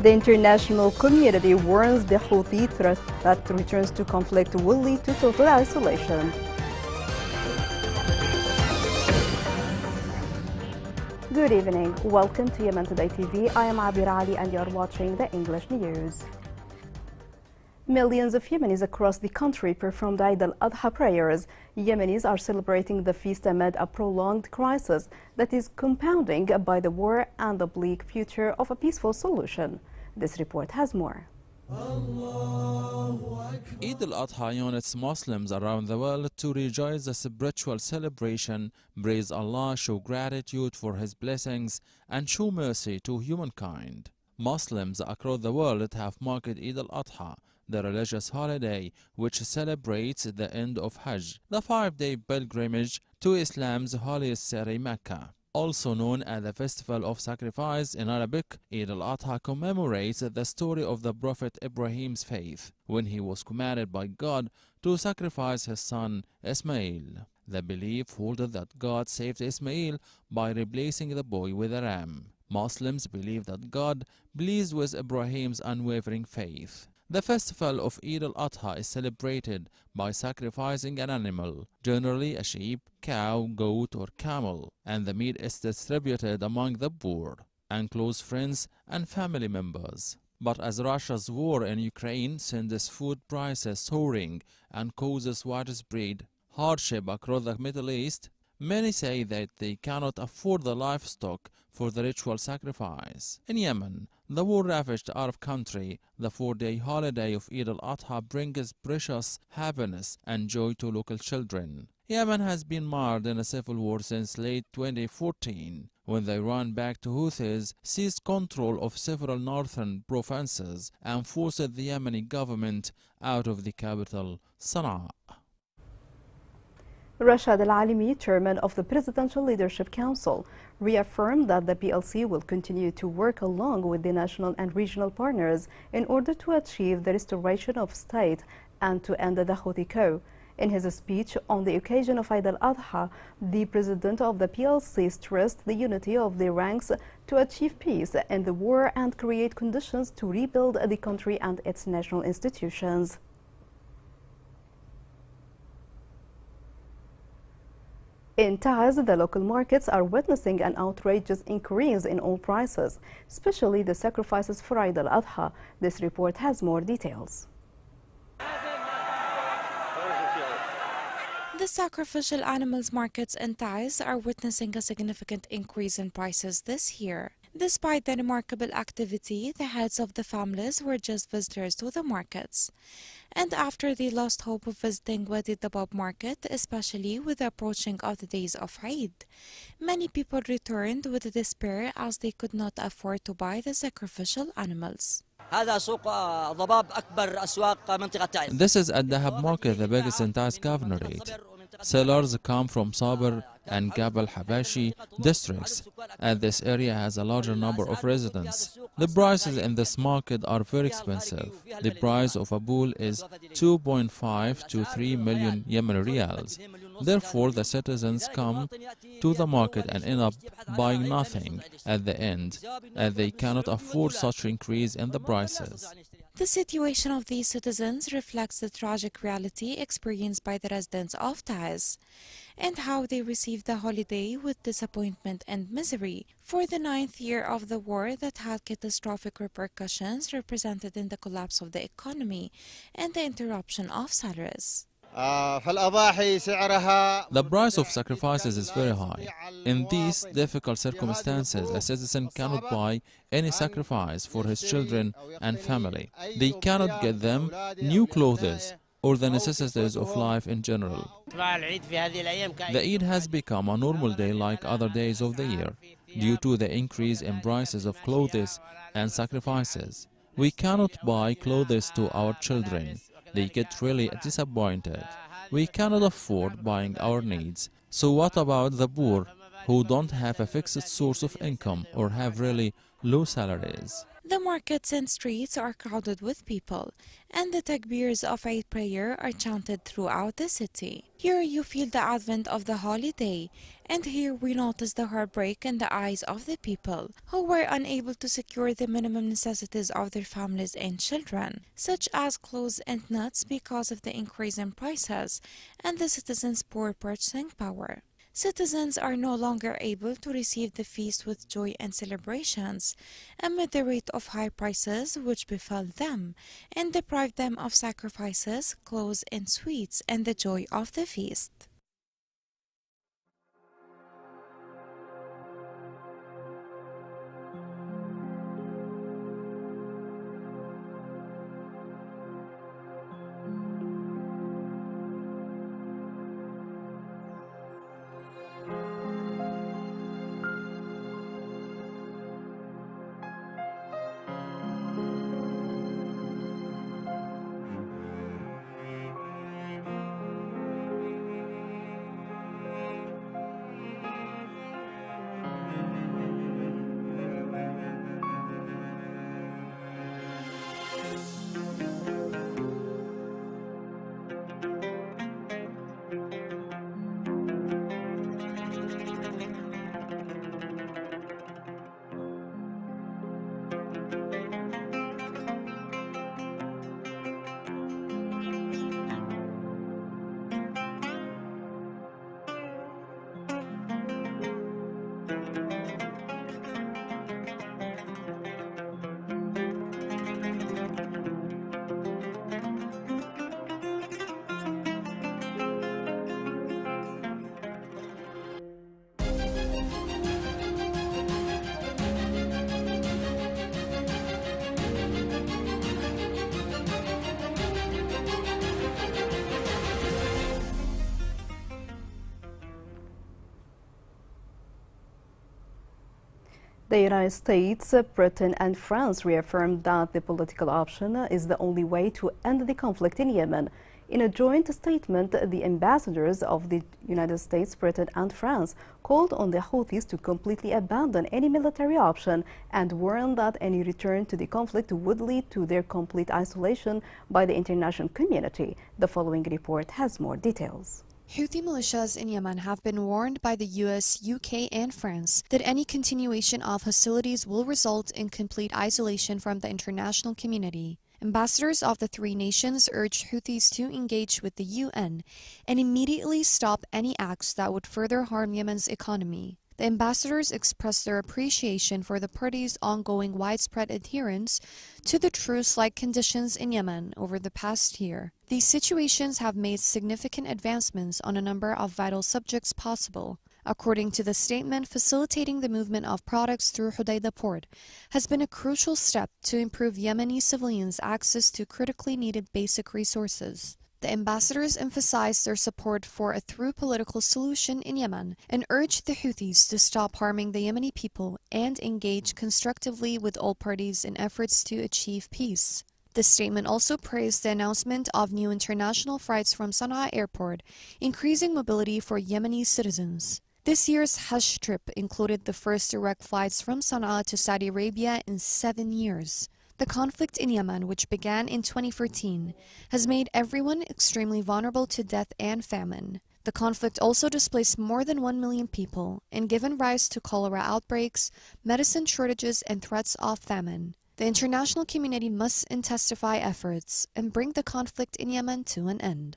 The international community warns the Houthi threat that returns to conflict will lead to total isolation. Good evening. Welcome to Yemen Today TV. I am Abir Ali and you are watching the English news. Millions of Yemenis across the country performed Eid al-Adha prayers. Yemenis are celebrating the feast amid a prolonged crisis that is compounding by the war and the bleak future of a peaceful solution. This report has more. Eid al-Adha unites Muslims around the world to rejoice the spiritual celebration, praise Allah, show gratitude for His blessings, and show mercy to humankind. Muslims across the world have marked Eid al-Adha, the religious holiday which celebrates the end of Hajj, the 5-day pilgrimage to Islam's holiest city, Mecca. Also known as the Festival of Sacrifice in Arabic, Eid al-Adha commemorates the story of the Prophet Ibrahim's faith, when he was commanded by God to sacrifice his son Ismail. The belief holds that God saved Ismail by replacing the boy with a ram. Muslims believe that God pleased with Ibrahim's unwavering faith. The festival of Eid al-Adha is celebrated by sacrificing an animal, generally a sheep, cow, goat, or camel, and the meat is distributed among the poor and close friends and family members. But as Russia's war in Ukraine sends food prices soaring and causes widespread hardship across the Middle East, many say that they cannot afford the livestock for the ritual sacrifice. In Yemen, the war-ravaged Arab country, the 4-day holiday of Eid al-Adha brings precious happiness and joy to local children. Yemen has been marred in a civil war since late 2014, when the Iran-backed Houthis seized control of several northern provinces and forced the Yemeni government out of the capital, Sana'a. Rashad Al-Alimi, chairman of the Presidential Leadership Council, reaffirmed that the PLC will continue to work along with the national and regional partners in order to achieve the restoration of state and to end the Houthi coup. In his speech on the occasion of Eid al-Adha, the president of the PLC stressed the unity of the ranks to achieve peace in the war and create conditions to rebuild the country and its national institutions. In Taiz, the local markets are witnessing an outrageous increase in oil prices, especially the sacrifices for Eid al-Adha. This report has more details. The sacrificial animals markets in Taiz are witnessing a significant increase in prices this year. Despite the remarkable activity, the heads of the families were just visitors to the markets. And after they lost hope of visiting Wadi Dabab market, especially with the approaching of the days of Eid, many people returned with despair as they could not afford to buy the sacrificial animals. This is at Dahab market, the biggest in Taiz governorate. Sellers come from Sabr and Gabal Habashi districts, and this area has a larger number of residents. The prices in this market are very expensive. The price of a bull is 2.5 to 3 million Yemeni riyals. Therefore, the citizens come to the market and end up buying nothing at the end, as they cannot afford such increase in the prices. The situation of these citizens reflects the tragic reality experienced by the residents of Taiz and how they received the holiday with disappointment and misery for the 9th year of the war that had catastrophic repercussions represented in the collapse of the economy and the interruption of salaries. The price of sacrifices is very high. In these difficult circumstances, a citizen cannot buy any sacrifice for his children and family. They cannot get them new clothes or the necessities of life in general. The Eid has become a normal day like other days of the year due to the increase in prices of clothes and sacrifices. We cannot buy clothes to our children. They get really disappointed. We cannot afford buying our needs. So what about the poor who don't have a fixed source of income or have really low salaries? The markets and streets are crowded with people, and the takbirs of Eid prayer are chanted throughout the city. Here you feel the advent of the holiday, and here we notice the heartbreak in the eyes of the people who were unable to secure the minimum necessities of their families and children, such as clothes and nuts because of the increase in prices and the citizens' poor purchasing power. Citizens are no longer able to receive the feast with joy and celebrations amid the rate of high prices which befell them and deprived them of sacrifices, clothes, and sweets and the joy of the feast. The United States, Britain, and France reaffirmed that the political option is the only way to end the conflict in Yemen. In a joint statement, the ambassadors of the United States, Britain, and France called on the Houthis to completely abandon any military option and warned that any return to the conflict would lead to their complete isolation by the international community. The following report has more details. Houthi militias in Yemen have been warned by the US, UK, and France that any continuation of hostilities will result in complete isolation from the international community. Ambassadors of the three nations urged Houthis to engage with the UN and immediately stop any acts that would further harm Yemen's economy. The ambassadors expressed their appreciation for the parties' ongoing widespread adherence to the truce-like conditions in Yemen over the past year. These situations have made significant advancements on a number of vital subjects possible. According to the statement, facilitating the movement of products through Hodeidah port has been a crucial step to improve Yemeni civilians' access to critically needed basic resources. The ambassadors emphasized their support for a true political solution in Yemen and urged the Houthis to stop harming the Yemeni people and engage constructively with all parties in efforts to achieve peace. The statement also praised the announcement of new international flights from Sana'a airport, increasing mobility for Yemeni citizens. This year's Hajj trip included the first direct flights from Sana'a to Saudi Arabia in 7 years. The conflict in Yemen, which began in 2014, has made everyone extremely vulnerable to death and famine. The conflict also displaced more than 1 million people and given rise to cholera outbreaks, medicine shortages, and threats of famine. The international community must intensify efforts and bring the conflict in Yemen to an end.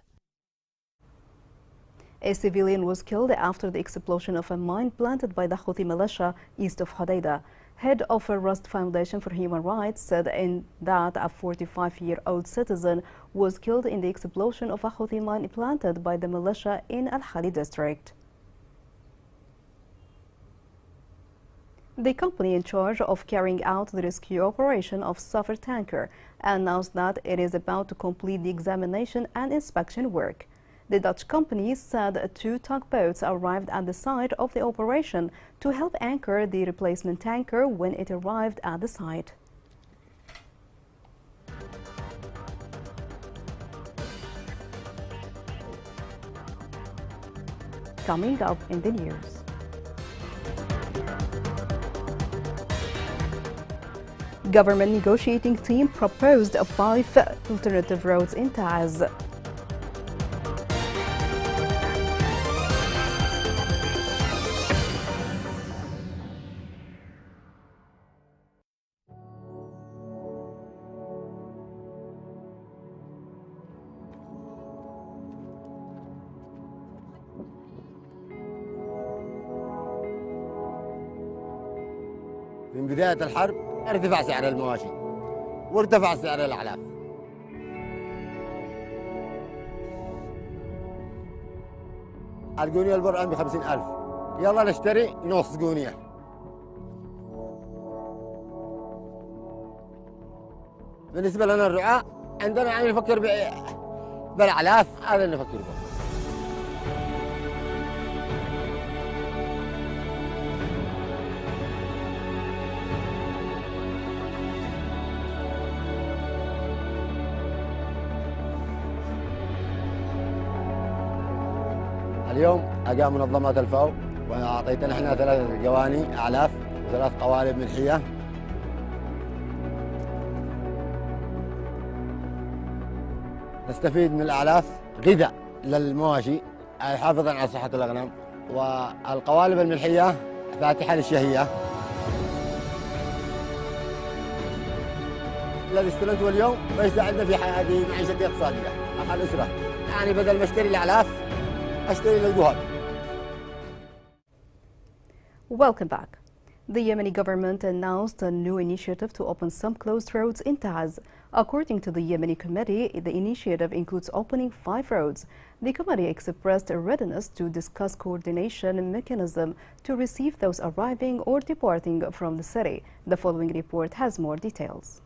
A civilian was killed after the explosion of a mine planted by the Houthi militia east of Hodeidah. Head of a Rust Foundation for Human Rights said that a 45-year-old citizen was killed in the explosion of a Houthi mine planted by the militia in Al-Hali district. The company in charge of carrying out the rescue operation of Safar tanker announced that it is about to complete the examination and inspection work. The Dutch company said 2 tugboats arrived at the site of the operation to help anchor the replacement tanker when it arrived at the site. Coming up in the news. Government negotiating team proposed 5 alternative routes in Taz. من بداية الحرب ارتفع سعر المواشي وارتفع سعر الأعلاف. القونية البر الآن ب50,000، يلا نشتري نص قونية. بالنسبة لنا الرعاة عندنا يعني نفكر بالأعلاف، هذا اللي نفكر به. اليوم أقام منظمات الفاو وأعطيتنا احنا 3 جواني أعلاف و3 قوالب ملحية. نستفيد من الأعلاف غذاء للمواشي حافظا على صحة الأغنام، والقوالب الملحية فاتحة للشهية. الذي استلمته اليوم ويساعدنا في معيشتي الاقتصادية مع الأسرة، يعني بدل ما اشتري الأعلاف اشتري للجهال. Welcome back. The Yemeni government announced a new initiative to open some closed roads in Taz. According to the Yemeni committee, the initiative includes opening 5 roads. The committee expressed a readiness to discuss coordination mechanism to receive those arriving or departing from the city. The following report has more details.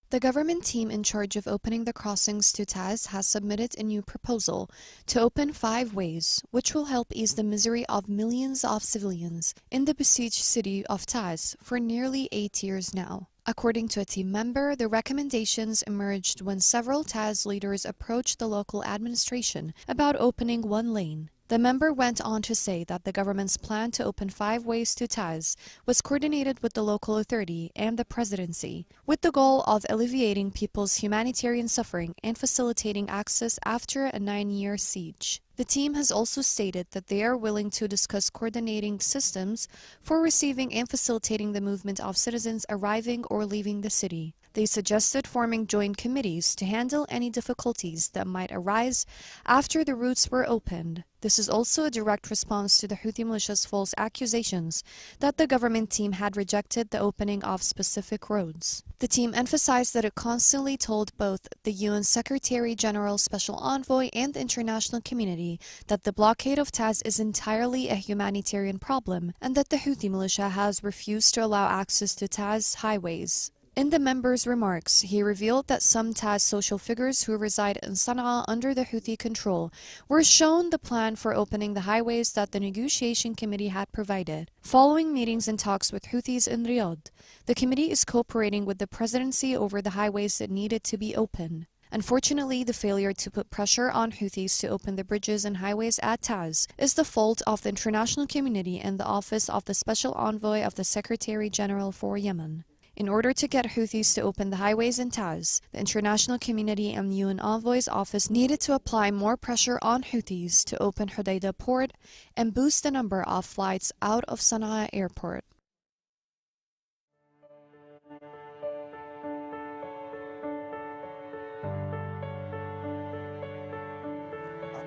The government team in charge of opening the crossings to Taz has submitted a new proposal to open 5 ways, which will help ease the misery of millions of civilians in the besieged city of Taz for nearly 8 years now. According to a team member, the recommendations emerged when several Taz leaders approached the local administration about opening 1 lane. The member went on to say that the government's plan to open 5 ways to Taz was coordinated with the local authority and the presidency, with the goal of alleviating people's humanitarian suffering and facilitating access after a 9-year siege. The team has also stated that they are willing to discuss coordinating systems for receiving and facilitating the movement of citizens arriving or leaving the city. They suggested forming joint committees to handle any difficulties that might arise after the routes were opened. This is also a direct response to the Houthi militia's false accusations that the government team had rejected the opening of specific roads. The team emphasized that it constantly told both the UN Secretary-General Special Envoy and the international community that the blockade of Taz is entirely a humanitarian problem and that the Houthi militia has refused to allow access to Taz highways. In the member's remarks, he revealed that some Taz social figures who reside in Sana'a under the Houthi control were shown the plan for opening the highways that the negotiation committee had provided. Following meetings and talks with Houthis in Riyadh, the committee is cooperating with the presidency over the highways that needed to be opened. Unfortunately, the failure to put pressure on Houthis to open the bridges and highways at Taz is the fault of the international community and the office of the Special Envoy of the Secretary-General for Yemen. In order to get Houthis to open the highways in Taz, the international community and the UN Envoy's office needed to apply more pressure on Houthis to open Hodeidah port and boost the number of flights out of Sana'a airport.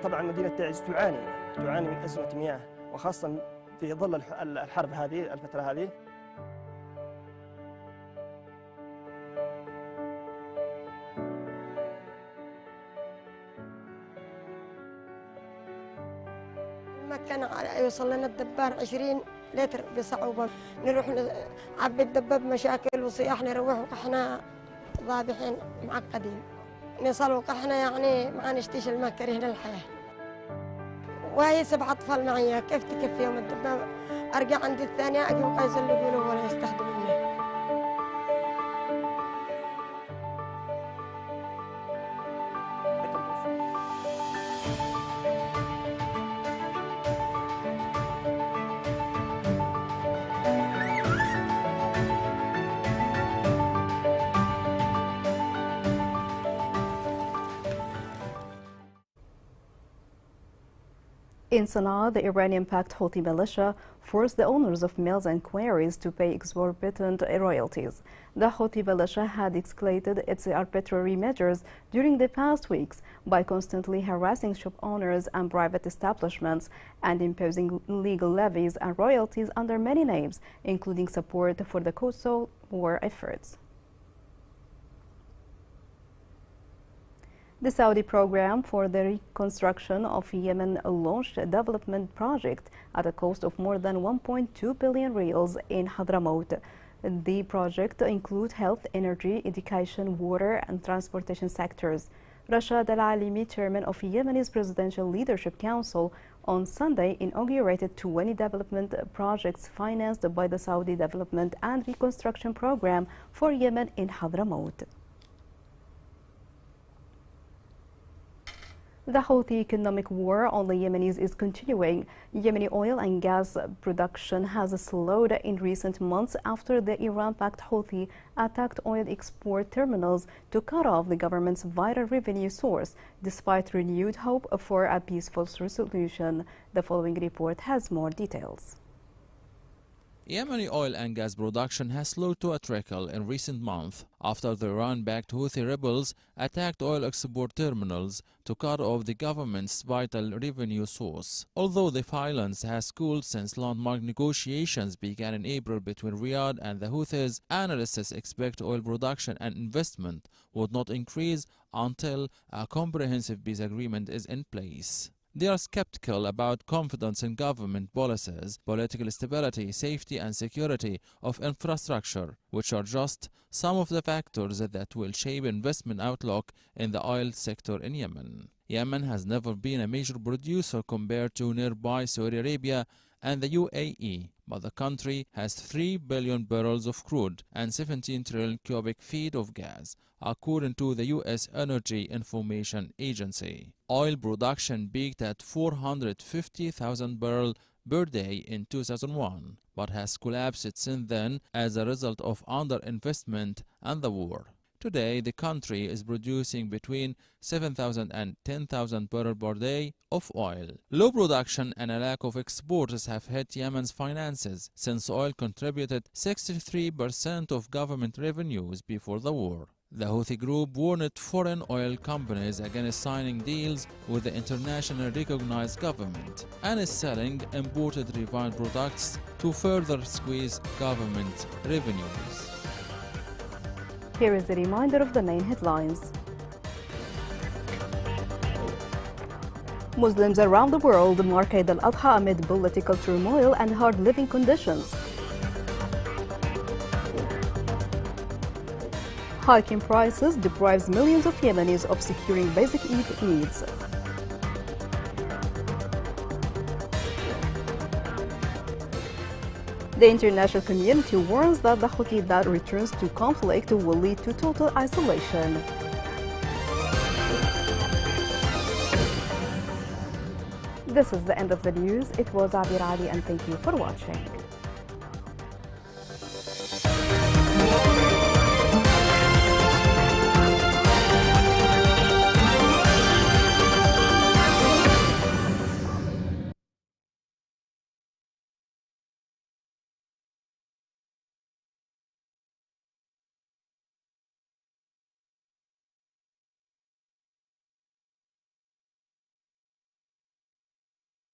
طبعا مدينة تعز تعاني من أزمة مياه، وخاصة في ظل الحرب هذه الفترة هذه. كان يوصل لنا الدبار 20 لتر بصعوبة، نروح نعبي الدباب مشاكل وصياح، نروح وقحنا ذابحين معقدين، نصل وقحنا يعني ما نشتيش الماء كرهنا الحياة. وهي 7 أطفال معي، كيف تكفي يوم الدباب؟ أرجع عندي الثانية أجي وقايز اللي يقولوا ولا يستخدموا الماء. In Sana'a, the Iranian-backed Houthi militia forced the owners of mills and quarries to pay exorbitant royalties. The Houthi militia had escalated its arbitrary measures during the past weeks by constantly harassing shop owners and private establishments and imposing illegal levies and royalties under many names, including support for the coastal war efforts. The Saudi program for the reconstruction of Yemen launched a development project at a cost of more than 1.2 billion riyals in Hadramaut. The project includes health, energy, education, water, and transportation sectors. Rashad Al-Alimi, chairman of Yemen's Presidential Leadership Council, on Sunday inaugurated 20 development projects financed by the Saudi Development and Reconstruction Program for Yemen in Hadramaut. The Houthi economic war on the Yemenis is continuing. Yemeni oil and gas production has slowed in recent months after the Iran-backed Houthi attacked oil export terminals to cut off the government's vital revenue source, despite renewed hope for a peaceful resolution. The following report has more details. Yemeni oil and gas production has slowed to a trickle in recent months after the Iran-backed Houthi rebels attacked oil export terminals to cut off the government's vital revenue source. Although the violence has cooled since landmark negotiations began in April between Riyadh and the Houthis, analysts expect oil production and investment would not increase until a comprehensive peace agreement is in place. They are skeptical about confidence in government policies, political stability, safety and security of infrastructure, which are just some of the factors that will shape investment outlook in the oil sector in Yemen. Yemen has never been a major producer compared to nearby Saudi Arabia and the UAE, but the country has 3 billion barrels of crude and 17 trillion cubic feet of gas, according to the U.S. Energy Information Agency. Oil production peaked at 450,000 barrels per day in 2001, but has collapsed since then as a result of underinvestment and the war. Today, the country is producing between 7,000 and 10,000 barrels per day of oil. Low production and a lack of exports have hit Yemen's finances, since oil contributed 63% of government revenues before the war. The Houthi group warned foreign oil companies against signing deals with the internationally recognized government and is selling imported refined products to further squeeze government revenues. Here is a reminder of the main headlines. Muslims around the world mark Eid al-Adha amid political turmoil and hard living conditions. Hiking prices deprives millions of Yemenis of securing basic needs. The international community warns that the Houthi that returns to conflict will lead to total isolation. This is the end of the news. It was Abir Ali, and thank you for watching.